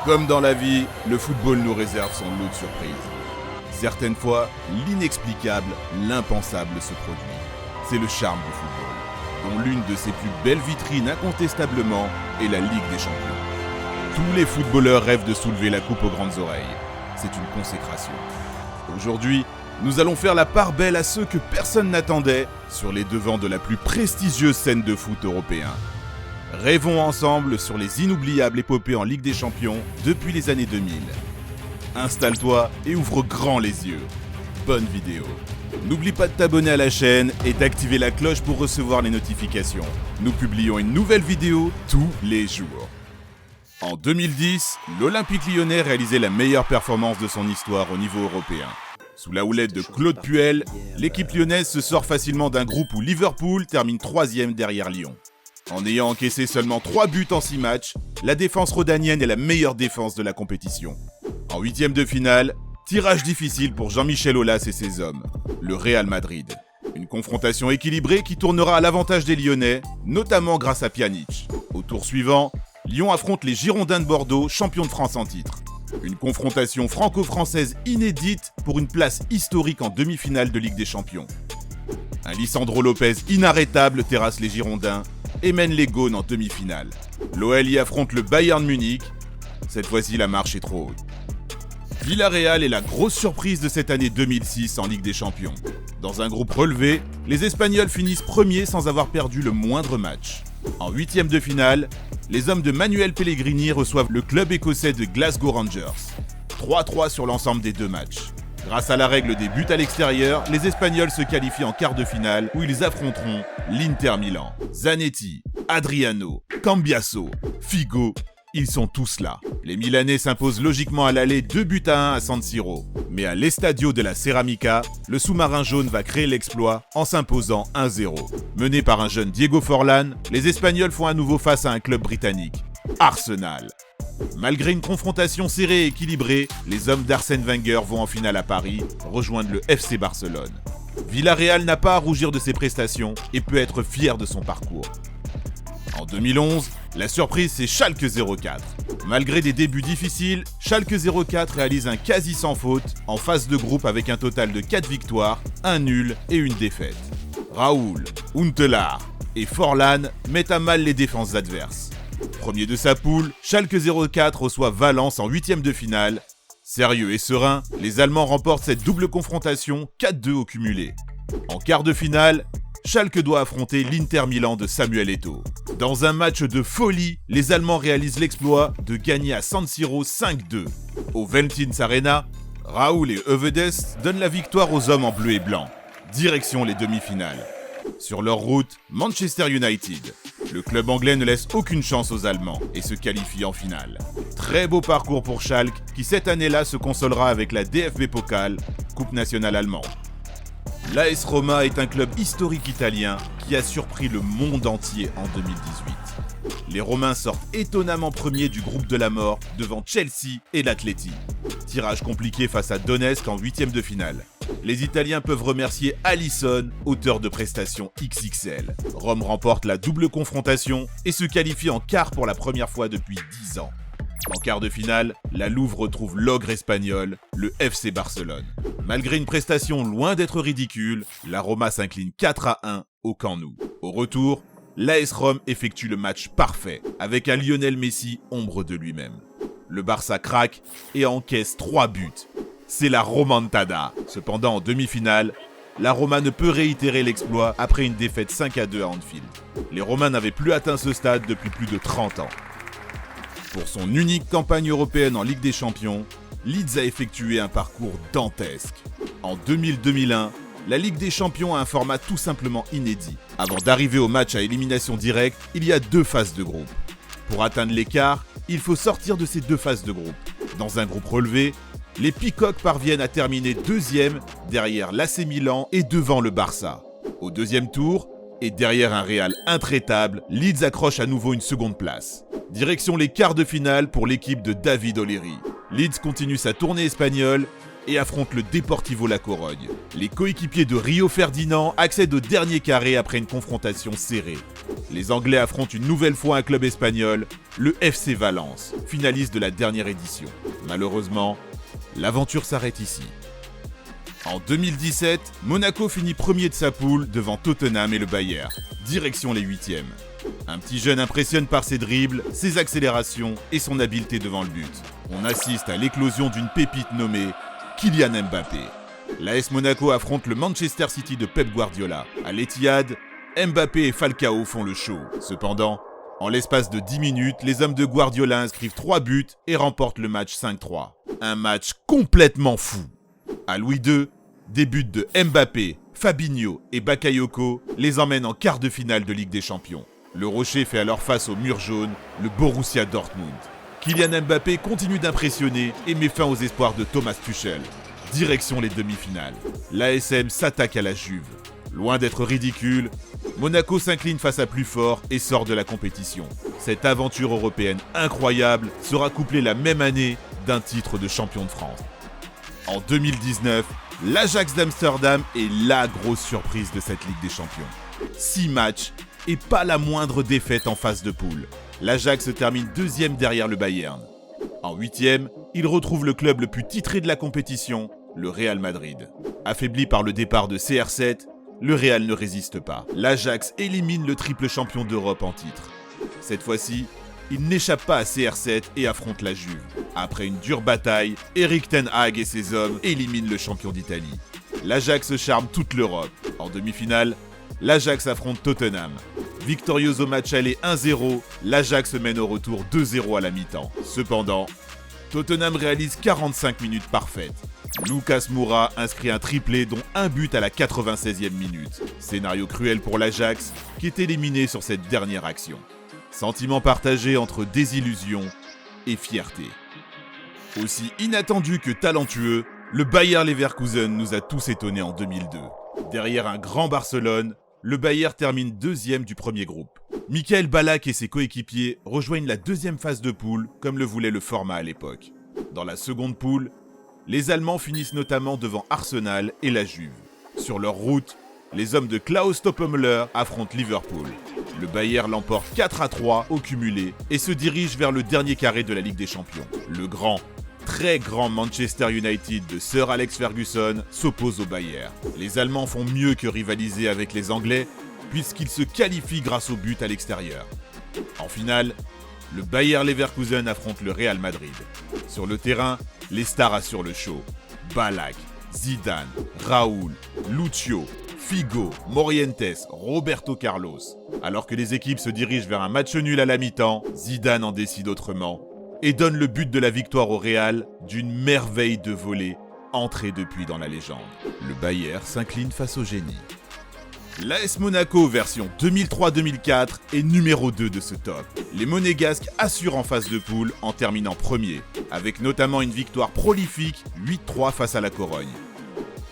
Comme dans la vie, le football nous réserve son lot de surprises. Certaines fois, l'inexplicable, l'impensable se produit. C'est le charme du football, dont l'une de ses plus belles vitrines incontestablement est la Ligue des Champions. Tous les footballeurs rêvent de soulever la coupe aux grandes oreilles. C'est une consécration. Aujourd'hui, nous allons faire la part belle à ceux que personne n'attendait sur les devants de la plus prestigieuse scène de foot européen. Rêvons ensemble sur les inoubliables épopées en Ligue des Champions depuis les années 2000. Installe-toi et ouvre grand les yeux. Bonne vidéo. N'oublie pas de t'abonner à la chaîne et d'activer la cloche pour recevoir les notifications. Nous publions une nouvelle vidéo tous les jours. En 2010, l'Olympique lyonnais réalisait la meilleure performance de son histoire au niveau européen. Sous la houlette de Claude Puel, l'équipe lyonnaise se sort facilement d'un groupe où Liverpool termine 3e derrière Lyon. En ayant encaissé seulement 3 buts en 6 matchs, la défense rhodanienne est la meilleure défense de la compétition. En 8e de finale, tirage difficile pour Jean-Michel Aulas et ses hommes, le Real Madrid. Une confrontation équilibrée qui tournera à l'avantage des Lyonnais, notamment grâce à Pjanic. Au tour suivant, Lyon affronte les Girondins de Bordeaux, champions de France en titre. Une confrontation franco-française inédite pour une place historique en demi-finale de Ligue des Champions. Un Lisandro Lopez inarrêtable terrasse les Girondins et mène les Gaunes en demi-finale. L'OL y affronte le Bayern Munich. Cette fois-ci, la marche est trop haute. Villarreal est la grosse surprise de cette année 2006 en Ligue des Champions. Dans un groupe relevé, les Espagnols finissent premiers sans avoir perdu le moindre match. En 8e de finale, les hommes de Manuel Pellegrini reçoivent le club écossais de Glasgow Rangers. 3-3 sur l'ensemble des deux matchs. Grâce à la règle des buts à l'extérieur, les Espagnols se qualifient en quart de finale où ils affronteront l'Inter Milan. Zanetti, Adriano, Cambiasso, Figo, ils sont tous là. Les Milanais s'imposent logiquement à l'aller 2-1 à San Siro. Mais à l'Estadio de la Ceramica, le sous-marin jaune va créer l'exploit en s'imposant 1-0. Mené par un jeune Diego Forlán, les Espagnols font à nouveau face à un club britannique, Arsenal. Malgré une confrontation serrée et équilibrée, les hommes d'Arsène Wenger vont en finale à Paris, rejoindre le FC Barcelone. Villarreal n'a pas à rougir de ses prestations et peut être fier de son parcours. En 2011, la surprise c'est Schalke 04. Malgré des débuts difficiles, Schalke 04 réalise un quasi sans faute en phase de groupe avec un total de 4 victoires, 1 nul et une défaite. Raoul, Huntelaar et Forlán mettent à mal les défenses adverses. Premier de sa poule, Schalke 04 reçoit Valence en 8e de finale. Sérieux et serein, les Allemands remportent cette double confrontation 4-2 au cumulé. En quart de finale, Schalke doit affronter l'Inter Milan de Samuel Eto'o. Dans un match de folie, les Allemands réalisent l'exploit de gagner à San Siro 5-2. Au Veltins Arena, Raoul et Övedes donnent la victoire aux hommes en bleu et blanc. Direction les demi-finales. Sur leur route, Manchester United. Le club anglais ne laisse aucune chance aux Allemands et se qualifie en finale. Très beau parcours pour Schalke qui cette année-là se consolera avec la DFB Pokal, Coupe nationale allemande. L'AS Roma est un club historique italien qui a surpris le monde entier en 2018. Les Romains sortent étonnamment premiers du groupe de la mort devant Chelsea et l'Atleti. Tirage compliqué face à Donetsk en 8e de finale. Les Italiens peuvent remercier Alisson, auteur de prestations XXL. Rome remporte la double confrontation et se qualifie en quart pour la première fois depuis 10 ans. En quart de finale, la Louve retrouve l'ogre espagnol, le FC Barcelone. Malgré une prestation loin d'être ridicule, la Roma s'incline 4-1 au Camp Nou. Au retour, l'AS Rome effectue le match parfait, avec un Lionel Messi ombre de lui-même. Le Barça craque et encaisse 3 buts. C'est la remontada. Cependant, en demi-finale, la Roma ne peut réitérer l'exploit après une défaite 5-2 à Anfield. Les Romains n'avaient plus atteint ce stade depuis plus de 30 ans. Pour son unique campagne européenne en Ligue des Champions, Leeds a effectué un parcours dantesque. En 2000-2001, la Ligue des Champions a un format tout simplement inédit. Avant d'arriver au match à élimination directe, il y a 2 phases de groupe. Pour atteindre l'écart, il faut sortir de ces 2 phases de groupe. Dans un groupe relevé, les Peacocks parviennent à terminer 2e derrière l'AC Milan et devant le Barça. Au 2e tour, et derrière un Real intraitable, Leeds accroche à nouveau une seconde place. Direction les quarts de finale pour l'équipe de David O'Leary. Leeds continue sa tournée espagnole et affronte le Deportivo La Corogne. Les coéquipiers de Rio Ferdinand accèdent au dernier carré après une confrontation serrée. Les Anglais affrontent une nouvelle fois un club espagnol, le FC Valence, finaliste de la dernière édition. Malheureusement, l'aventure s'arrête ici. En 2017, Monaco finit premier de sa poule devant Tottenham et le Bayern. Direction les huitièmes. Un petit jeune impressionne par ses dribbles, ses accélérations et son habileté devant le but. On assiste à l'éclosion d'une pépite nommée Kylian Mbappé. L'AS Monaco affronte le Manchester City de Pep Guardiola. À l'Etihad, Mbappé et Falcao font le show. Cependant, en l'espace de 10 minutes, les hommes de Guardiola inscrivent 3 buts et remportent le match 5-3. Un match complètement fou. À Louis II, des buts de Mbappé, Fabinho et Bakayoko les emmènent en quart de finale de Ligue des Champions. Le Rocher fait alors face au mur jaune, le Borussia Dortmund. Kylian Mbappé continue d'impressionner et met fin aux espoirs de Thomas Tuchel. Direction les demi-finales. L'ASM s'attaque à la Juve. Loin d'être ridicule, Monaco s'incline face à plus fort et sort de la compétition. Cette aventure européenne incroyable sera couplée la même année d'un titre de champion de France. En 2019, l'Ajax d'Amsterdam est la grosse surprise de cette Ligue des Champions. 6 matchs et pas la moindre défaite en phase de poule. L'Ajax termine deuxième derrière le Bayern. En huitième, il retrouve le club le plus titré de la compétition, le Real Madrid. Affaibli par le départ de CR7, le Real ne résiste pas. L'Ajax élimine le triple champion d'Europe en titre. Cette fois-ci, il n'échappe pas à CR7 et affronte la Juve. Après une dure bataille, Erik ten Hag et ses hommes éliminent le champion d'Italie. L'Ajax charme toute l'Europe. En demi-finale, l'Ajax affronte Tottenham. Victorieuse au match aller 1-0, l'Ajax mène au retour 2-0 à la mi-temps. Cependant, Tottenham réalise 45 minutes parfaites. Lucas Moura inscrit un triplé dont un but à la 96e minute. Scénario cruel pour l'Ajax qui est éliminé sur cette dernière action. Sentiment partagé entre désillusion et fierté. Aussi inattendu que talentueux, le Bayer Leverkusen nous a tous étonnés en 2002. Derrière un grand Barcelone, le Bayer termine deuxième du premier groupe. Michael Ballack et ses coéquipiers rejoignent la deuxième phase de poule comme le voulait le format à l'époque. Dans la seconde poule, les Allemands finissent notamment devant Arsenal et la Juve. Sur leur route, les hommes de Klaus Toppelmöller affrontent Liverpool. Le Bayer l'emporte 4-3 au cumulé et se dirige vers le dernier carré de la Ligue des Champions. Le grand, très grand Manchester United de Sir Alex Ferguson s'oppose au Bayer. Les Allemands font mieux que rivaliser avec les Anglais puisqu'ils se qualifient grâce au but à l'extérieur. En finale, le Bayer Leverkusen affronte le Real Madrid. Sur le terrain, les stars assurent le show. Ballack, Zidane, Raúl, Lucio, Figo, Morientes, Roberto Carlos. Alors que les équipes se dirigent vers un match nul à la mi-temps, Zidane en décide autrement et donne le but de la victoire au Real d'une merveille de volée entrée depuis dans la légende. Le Bayer s'incline face au génie. L'AS Monaco version 2003-2004 est numéro 2 de ce top. Les Monégasques assurent en phase de poule en terminant premier, avec notamment une victoire prolifique 8-3 face à la Corogne.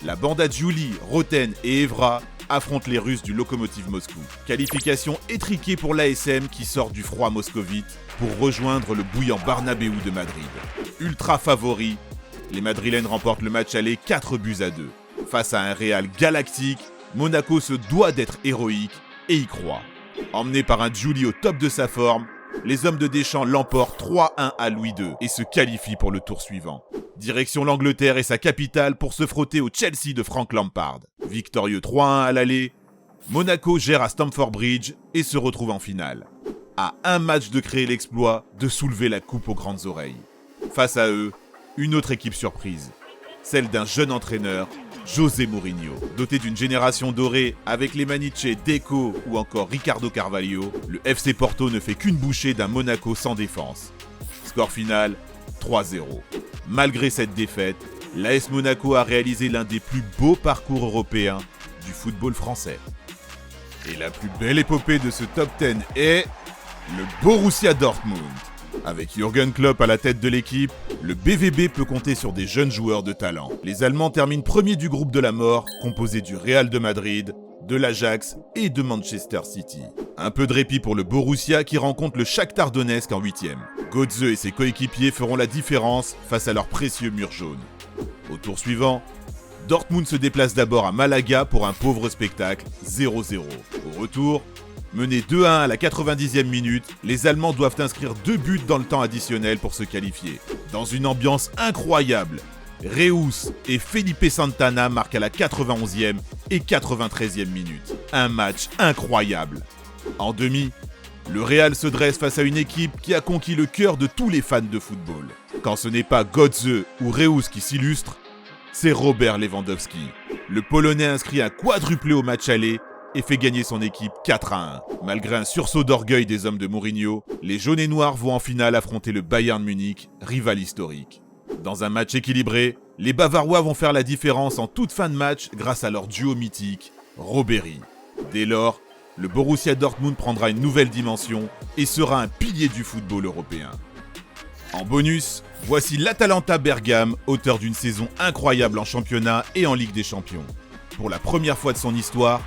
La bande Giuli, Roten et Evra affrontent les Russes du Lokomotiv Moscou. Qualification étriquée pour l'ASM qui sort du froid moscovite pour rejoindre le bouillant Bernabéu de Madrid. Ultra favoris, les Madrilènes remportent le match aller 4-2. Face à un Real galactique, Monaco se doit d'être héroïque et y croit. Emmené par un Giuli au top de sa forme, les hommes de Deschamps l'emportent 3-1 à Louis II et se qualifient pour le tour suivant. Direction l'Angleterre et sa capitale pour se frotter au Chelsea de Frank Lampard. Victorieux 3-1 à l'aller, Monaco gère à Stamford Bridge et se retrouve en finale. À un match de créer l'exploit de soulever la coupe aux grandes oreilles. Face à eux, une autre équipe surprise, celle d'un jeune entraîneur, José Mourinho. Doté d'une génération dorée avec les Maniche, Deco ou encore Ricardo Carvalho, le FC Porto ne fait qu'une bouchée d'un Monaco sans défense. Score final, 3-0. Malgré cette défaite, l'AS Monaco a réalisé l'un des plus beaux parcours européens du football français. Et la plus belle épopée de ce top 10 est le Borussia Dortmund. Avec Jürgen Klopp à la tête de l'équipe, le BVB peut compter sur des jeunes joueurs de talent. Les Allemands terminent premier du groupe de la mort, composé du Real de Madrid, de l'Ajax et de Manchester City. Un peu de répit pour le Borussia qui rencontre le Shakhtar Donetsk en 8e. Götze et ses coéquipiers feront la différence face à leur précieux mur jaune. Au tour suivant, Dortmund se déplace d'abord à Malaga pour un pauvre spectacle, 0-0. Au retour, menés 2-1 à la 90e minute, les Allemands doivent inscrire 2 buts dans le temps additionnel pour se qualifier. Dans une ambiance incroyable, Reus et Felipe Santana marquent à la 91e et 93e minute. Un match incroyable. En demi, le Real se dresse face à une équipe qui a conquis le cœur de tous les fans de football. Quand ce n'est pas Götze ou Reus qui s'illustrent, c'est Robert Lewandowski. Le Polonais inscrit un quadruplé au match aller et fait gagner son équipe 4-1. Malgré un sursaut d'orgueil des hommes de Mourinho, les jaunes et noirs vont en finale affronter le Bayern Munich, rival historique. Dans un match équilibré, les Bavarois vont faire la différence en toute fin de match grâce à leur duo mythique, Ribéry. Dès lors, le Borussia Dortmund prendra une nouvelle dimension et sera un pilier du football européen. En bonus, voici l'Atalanta Bergame, auteur d'une saison incroyable en championnat et en Ligue des Champions. Pour la première fois de son histoire,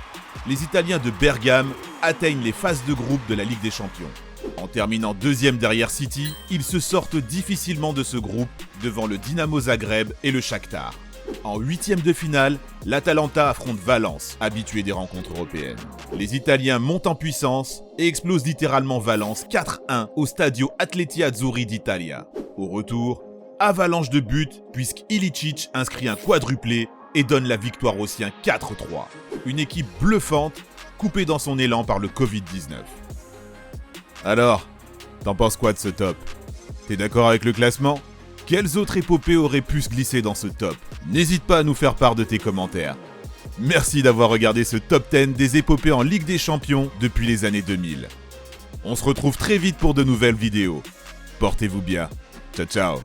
les Italiens de Bergame atteignent les phases de groupe de la Ligue des Champions. En terminant deuxième derrière City, ils se sortent difficilement de ce groupe devant le Dinamo Zagreb et le Shakhtar. En huitième de finale, l'Atalanta affronte Valence, habitué des rencontres européennes. Les Italiens montent en puissance et explosent littéralement Valence 4-1 au Stadio Atleti Azzurri d'Italia. Au retour, avalanche de buts puisque Ilicic inscrit un quadruplé et donne la victoire aux siens 4-3. Une équipe bluffante, coupée dans son élan par le Covid-19. Alors, t'en penses quoi de ce top? T'es d'accord avec le classement? Quelles autres épopées auraient pu se glisser dans ce top? N'hésite pas à nous faire part de tes commentaires. Merci d'avoir regardé ce top 10 des épopées en Ligue des Champions depuis les années 2000. On se retrouve très vite pour de nouvelles vidéos. Portez-vous bien. Ciao ciao.